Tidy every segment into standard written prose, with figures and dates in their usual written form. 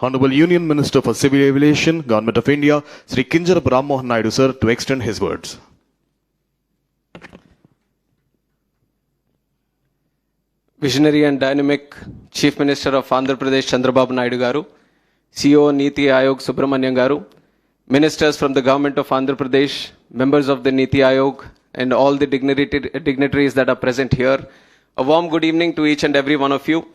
Honorable Union Minister for Civil Aviation, Government of India, Sri Chandrababu Mohan Naidu sir, to extend his words. Visionary and dynamic Chief Minister of Andhra Pradesh, Chandrababu Naidu garu, CEO Niti Ayog Subramanian garu, ministers from the government of Andhra Pradesh, members of the Niti Ayog, and all the dignitaries that are present here. A warm good evening to each and every one of you.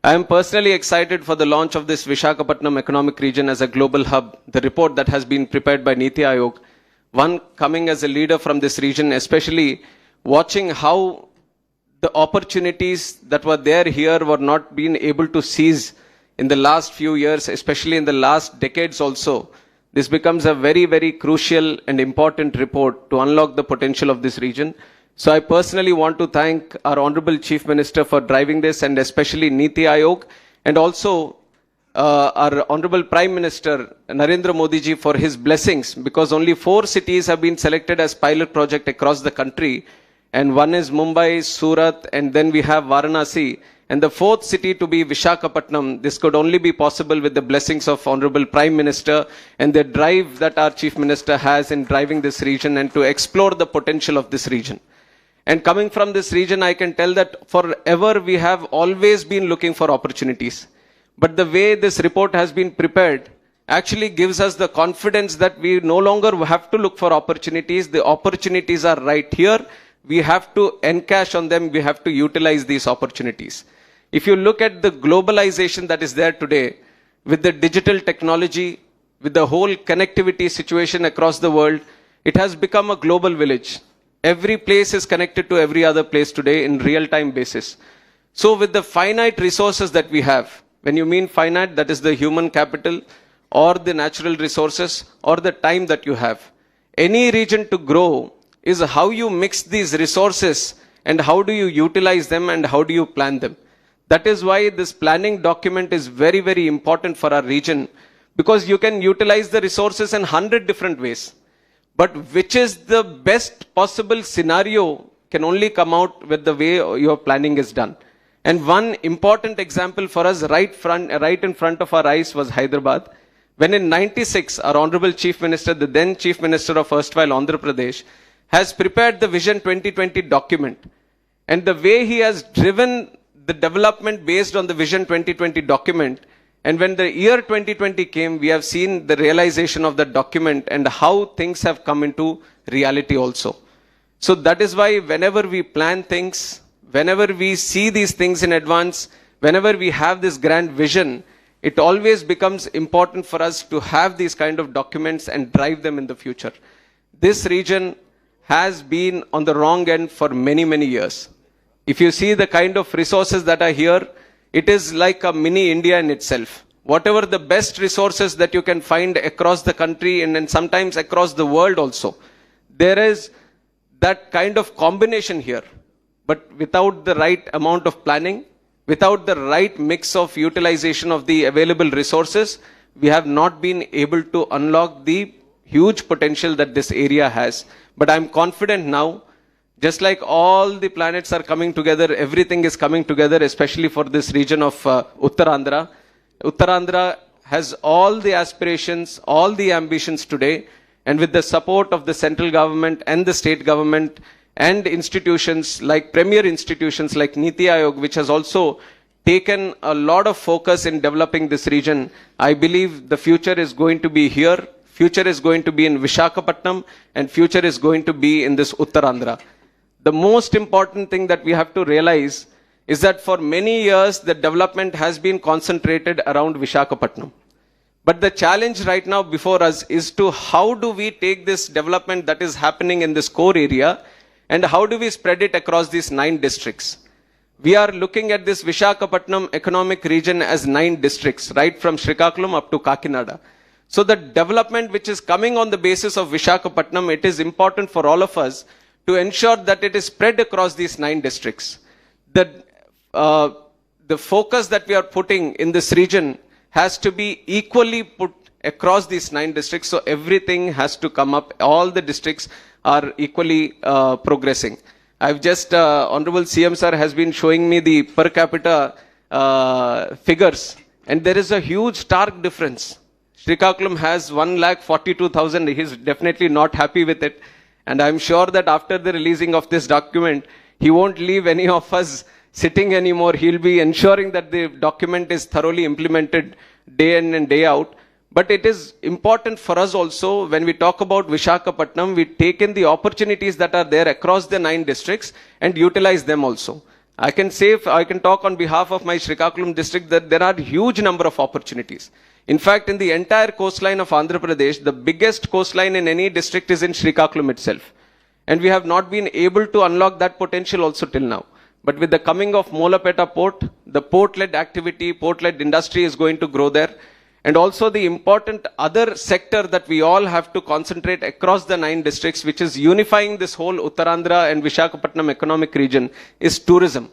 I am personally excited for the launch of this Visakhapatnam Economic Region as a global hub, the report that has been prepared by Niti Ayog. One coming as a leader from this region, especially watching how the opportunities that were there here were not being able to seize in the last few years, especially in the last decades also. This becomes a very, very crucial and important report to unlock the potential of this region. So I personally want to thank our Honorable Chief Minister for driving this, and especially Niti Ayog, and also our Honorable Prime Minister Narendra Modi ji for his blessings, because only 4 cities have been selected as pilot project across the country, and one is Mumbai, Surat, and then we have Varanasi, and the 4th city to be Visakhapatnam. This could only be possible with the blessings of Honorable Prime Minister and the drive that our Chief Minister has in driving this region and to explore the potential of this region. And coming from this region, I can tell that forever we have always been looking for opportunities. But the way this report has been prepared actually gives us the confidence that we no longer have to look for opportunities. The opportunities are right here. We have to encash on them. We have to utilize these opportunities. If you look at the globalization that is there today, with the digital technology, with the whole connectivity situation across the world, it has become a global village. Every place is connected to every other place today in real-time basis. So with the finite resources that we have, when you mean finite, that is the human capital or the natural resources or the time that you have. Any region to grow is how you mix these resources and how do you utilize them and how do you plan them. That is why this planning document is very, very important for our region, because you can utilize the resources in 100 different ways. But which is the best possible scenario can only come out with the way your planning is done. And one important example for us right in front of our eyes was Hyderabad. When in 96, our Honorable Chief Minister, the then Chief Minister of erstwhile Andhra Pradesh, has prepared the Vision 2020 document. And the way he has driven the development based on the Vision 2020 document, and when the year 2020 came, we have seen the realization of that document and how things have come into reality also. So that is why whenever we plan things, whenever we see these things in advance, whenever we have this grand vision, it always becomes important for us to have these kind of documents and drive them in the future. This region has been on the wrong end for many, many years. If you see the kind of resources that are here, it is like a mini India in itself. Whatever the best resources that you can find across the country and then sometimes across the world also, there is that kind of combination here. But without the right amount of planning, without the right mix of utilization of the available resources, we have not been able to unlock the huge potential that this area has. But I'm confident now, just like all the planets are coming together, everything is coming together, especially for this region of Uttarandhra. Uttarandhra has all the aspirations, all the ambitions today, and with the support of the central government and the state government and institutions like premier institutions like Niti Ayog, which has also taken a lot of focus in developing this region, I believe the future is going to be here. Future is going to be in Visakhapatnam, and future is going to be in this Uttarandhra. The most important thing that we have to realize is that for many years, the development has been concentrated around Visakhapatnam. But the challenge right now before us is to how do we take this development that is happening in this core area and how do we spread it across these 9 districts. We are looking at this Visakhapatnam economic region as 9 districts, right from Srikakulam up to Kakinada. So the development which is coming on the basis of Visakhapatnam, it is important for all of us to ensure that it is spread across these 9 districts. The focus that we are putting in this region has to be equally put across these 9 districts. So everything has to come up. All the districts are equally progressing. I've just, Honorable CM sir has been showing me the per capita figures And there is a huge stark difference. Srikakulam has 1,42,000. He's definitely not happy with it. And I'm sure that after the releasing of this document, he won't leave any of us sitting anymore. He'll be ensuring that the document is thoroughly implemented day in and day out. But it is important for us also, when we talk about Visakhapatnam, we take in the opportunities that are there across the 9 districts and utilize them also. I can say, I can talk on behalf of my Srikakulam district that there are huge number of opportunities. In fact, in the entire coastline of Andhra Pradesh, the biggest coastline in any district is in Srikakulam itself. And we have not been able to unlock that potential also till now. But with the coming of Molapeta port, the port-led activity, port-led industry is going to grow there. And also the important other sector that we all have to concentrate across the 9 districts, which is unifying this whole Uttarandhra and Visakhapatnam economic region, is tourism.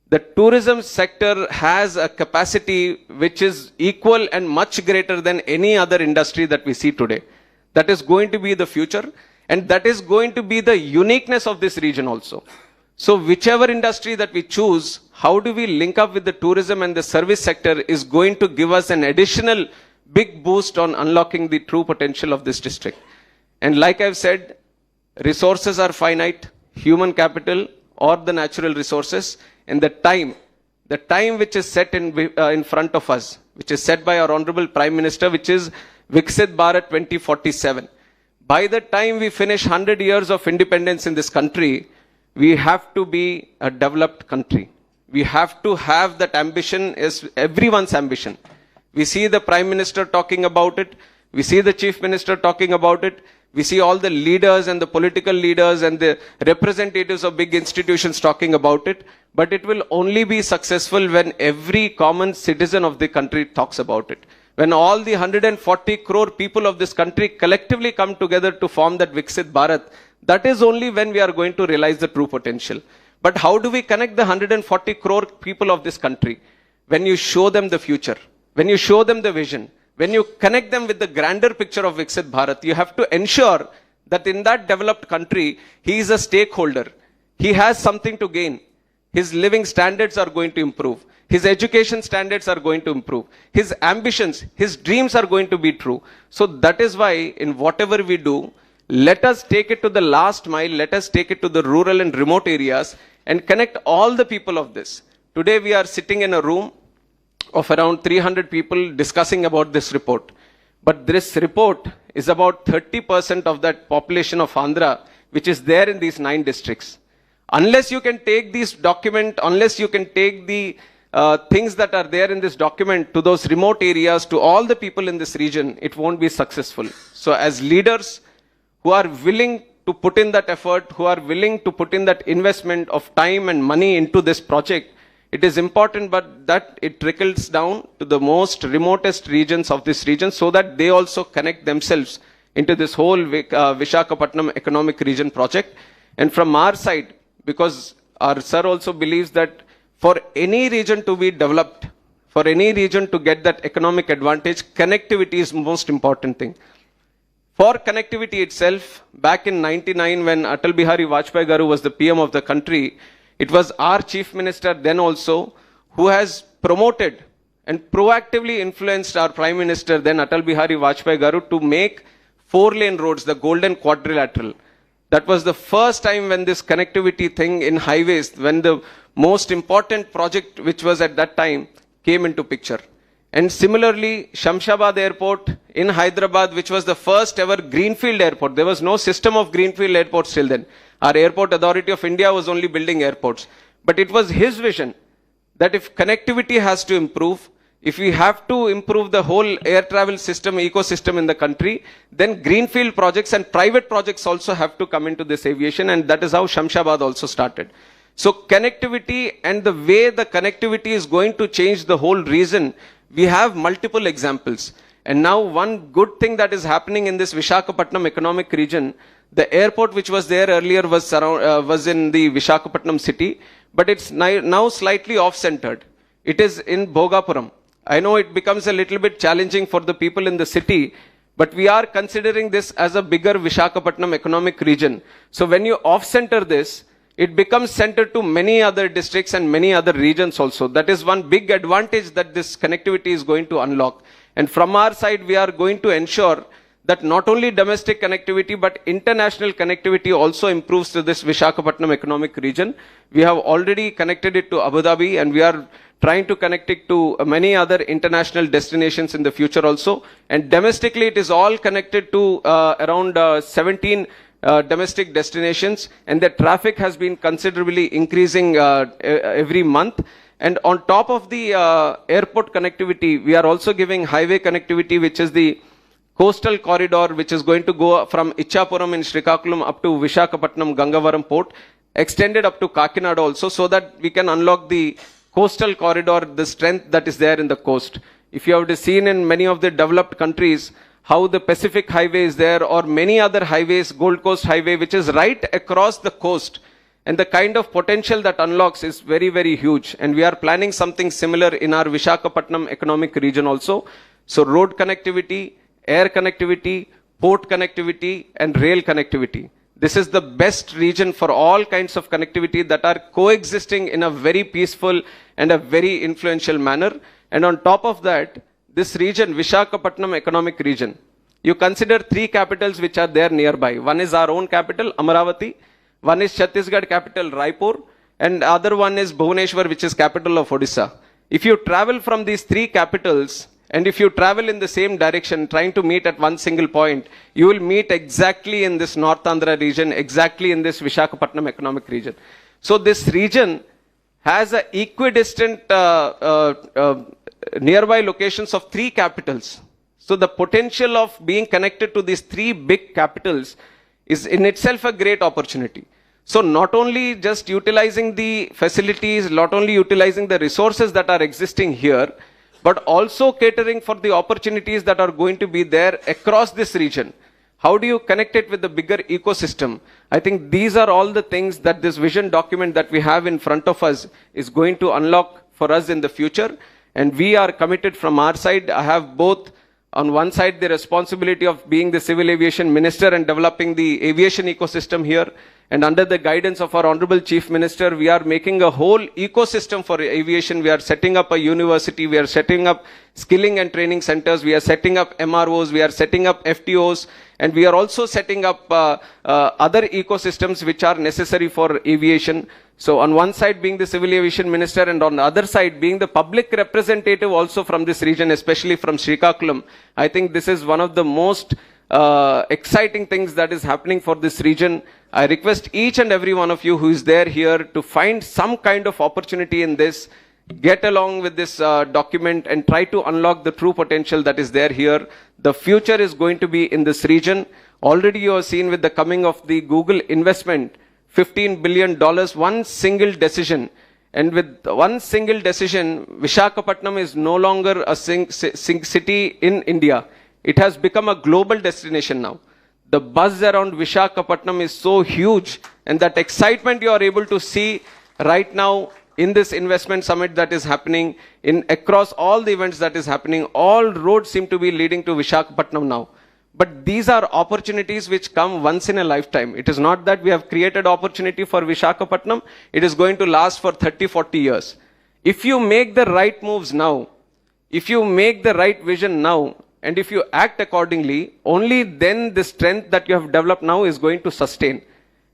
The tourism sector has a capacity which is equal and much greater than any other industry that we see today. That is going to be the future, and that is going to be the uniqueness of this region also. So whichever industry that we choose, how do we link up with the tourism and the service sector is going to give us an additional big boost on unlocking the true potential of this district. And like I've said, resources are finite, human capital or the natural resources, and the time which is set in front of us, which is set by our Honorable Prime Minister, which is Viksit Bharat 2047. By the time we finish 100 years of independence in this country, we have to be a developed country. We have to have that ambition, is everyone's ambition. We see the Prime Minister talking about it. We see the Chief Minister talking about it. We see all the leaders and the political leaders and the representatives of big institutions talking about it. But it will only be successful when every common citizen of the country talks about it. When all the 140 crore people of this country collectively come together to form that Viksit Bharat, that is only when we are going to realize the true potential. But how do we connect the 140 crore people of this country? When you show them the future, when you show them the vision, when you connect them with the grander picture of Viksit Bharat, you have to ensure that in that developed country, he is a stakeholder. He has something to gain. His living standards are going to improve. His education standards are going to improve. His ambitions, his dreams are going to be true. So that is why in whatever we do, let us take it to the last mile. Let us take it to the rural and remote areas and connect all the people of this. Today we are sitting in a room of around 300 people discussing about this report. But this report is about 30% of that population of Andhra, which is there in these 9 districts. Unless you can take this document, unless you can take the things that are there in this document to those remote areas, to all the people in this region, it won't be successful. So as leaders who are willing to put in that effort, who are willing to put in that investment of time and money into this project, it is important but that it trickles down to the most remotest regions of this region so that they also connect themselves into this whole Visakhapatnam economic region project. And from our side, because our sir also believes that for any region to be developed, for any region to get that economic advantage, connectivity is most important thing. For connectivity itself, back in 99 when Atal Bihari Vajpayee Garu was the PM of the country, it was our Chief Minister then also who has promoted and proactively influenced our Prime Minister then Atal Bihari Vajpayee Garu to make 4-lane roads, the Golden Quadrilateral. That was the first time when this connectivity thing in highways, when the most important project which was at that time came into picture. And similarly, Shamshabad Airport in Hyderabad, which was the first ever greenfield airport. There was no system of greenfield airports till then. Our Airport Authority of India was only building airports. But it was his vision that if connectivity has to improve, if we have to improve the whole air travel system, ecosystem in the country, then greenfield projects and private projects also have to come into this aviation, and that is how Shamshabad also started. So connectivity and the way the connectivity is going to change the whole region, we have multiple examples. And now one good thing that is happening in this Visakhapatnam economic region, the airport which was there earlier was in the Visakhapatnam city, but it's now slightly off-centered. It is in Bhogapuram. I know it becomes a little bit challenging for the people in the city, but we are considering this as a bigger Visakhapatnam economic region. So when you off-center this, it becomes center to many other districts and many other regions also. That is one big advantage that this connectivity is going to unlock. And from our side, we are going to ensure that not only domestic connectivity, but international connectivity also improves to this Visakhapatnam economic region. We have already connected it to Abu Dhabi, and we are trying to connect it to many other international destinations in the future also. And domestically, it is all connected to around 17 domestic destinations, and the traffic has been considerably increasing every month. And on top of the airport connectivity, we are also giving highway connectivity, which is the coastal corridor, which is going to go from Ichapuram in Srikakulam up to Visakhapatnam Gangavaram port, extended up to Kakinada also, so that we can unlock the coastal corridor, the strength that is there in the coast. If you have seen in many of the developed countries, how the Pacific Highway is there, or many other highways, Gold Coast Highway, which is right across the coast. And the kind of potential that unlocks is very, very huge. And we are planning something similar in our Visakhapatnam economic region also. So road connectivity, air connectivity, port connectivity, and rail connectivity. This is the best region for all kinds of connectivity that are coexisting in a very peaceful and a very influential manner. And on top of that, this region, Visakhapatnam economic region, you consider three capitals which are there nearby. One is our own capital, Amaravati. One is Chhattisgarh capital, Raipur. And other one is Bhubaneswar, which is capital of Odisha. If you travel from these three capitals, and if you travel in the same direction, trying to meet at one single point, you will meet exactly in this North Andhra region, exactly in this Visakhapatnam economic region. So this region has a equidistant nearby locations of three capitals. So the potential of being connected to these three big capitals is in itself a great opportunity. So not only just utilizing the facilities, not only utilizing the resources that are existing here, but also catering for the opportunities that are going to be there across this region. How do you connect it with the bigger ecosystem? I think these are all the things that this vision document that we have in front of us is going to unlock for us in the future. And we are committed from our side. I have both, on one side, the responsibility of being the civil aviation minister and developing the aviation ecosystem here. And under the guidance of our Honorable Chief Minister, we are making a whole ecosystem for aviation. We are setting up a university. We are setting up skilling and training centers. We are setting up MROs. We are setting up FTOs. And we are also setting up other ecosystems which are necessary for aviation. So on one side being the civil aviation minister, and on the other side being the public representative also from this region, especially from Srikakulam, I think this is one of the most exciting things that is happening for this region. I request each and every one of you who is there here to find some kind of opportunity in this, get along with this document and try to unlock the true potential that is there here. The future is going to be in this region. Already you have seen with the coming of the Google investment, $15 billion, one single decision. And with one single decision, Visakhapatnam is no longer a city in India. It has become a global destination now. The buzz around Visakhapatnam is so huge, and that excitement you are able to see right now in this investment summit that is happening, in across all the events that is happening. All roads seem to be leading to Visakhapatnam now. But these are opportunities which come once in a lifetime. It is not that we have created opportunity for Visakhapatnam. It is going to last for 30, 40 years. If you make the right moves now, if you make the right vision now, and if you act accordingly, only then the strength that you have developed now is going to sustain.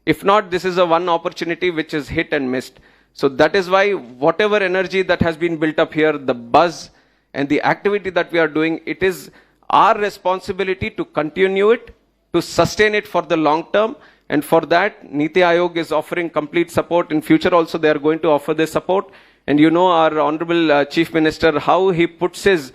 If not, this is a one opportunity which is hit and missed. So that is why whatever energy that has been built up here, the buzz and the activity that we are doing, it is our responsibility to continue it, to sustain it for the long term. And for that, Niti Aayog is offering complete support. In future also, they are going to offer their support. And you know our Honorable Chief Minister, how he puts his,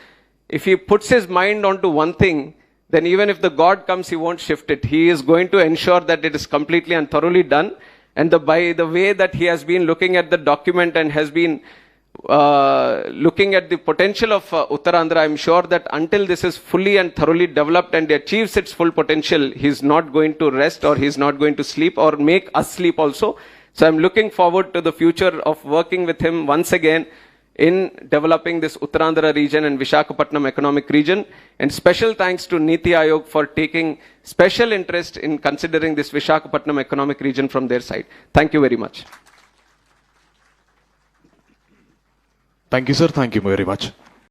if he puts his mind onto one thing, then even if the God comes, he won't shift it. He is going to ensure that it is completely and thoroughly done. And by the way that he has been looking at the document and has been looking at the potential of Uttarandhra, I'm sure that until this is fully and thoroughly developed and achieves its full potential, he's not going to rest, or he's not going to sleep, or make us sleep also. So I'm looking forward to the future of working with him once again. in developing this Uttarandhra region and Vishakhapatnam economic region. And special thanks to Niti Aayog for taking special interest in considering this Vishakhapatnam economic region from their side. Thank you very much. Thank you, sir. Thank you very much.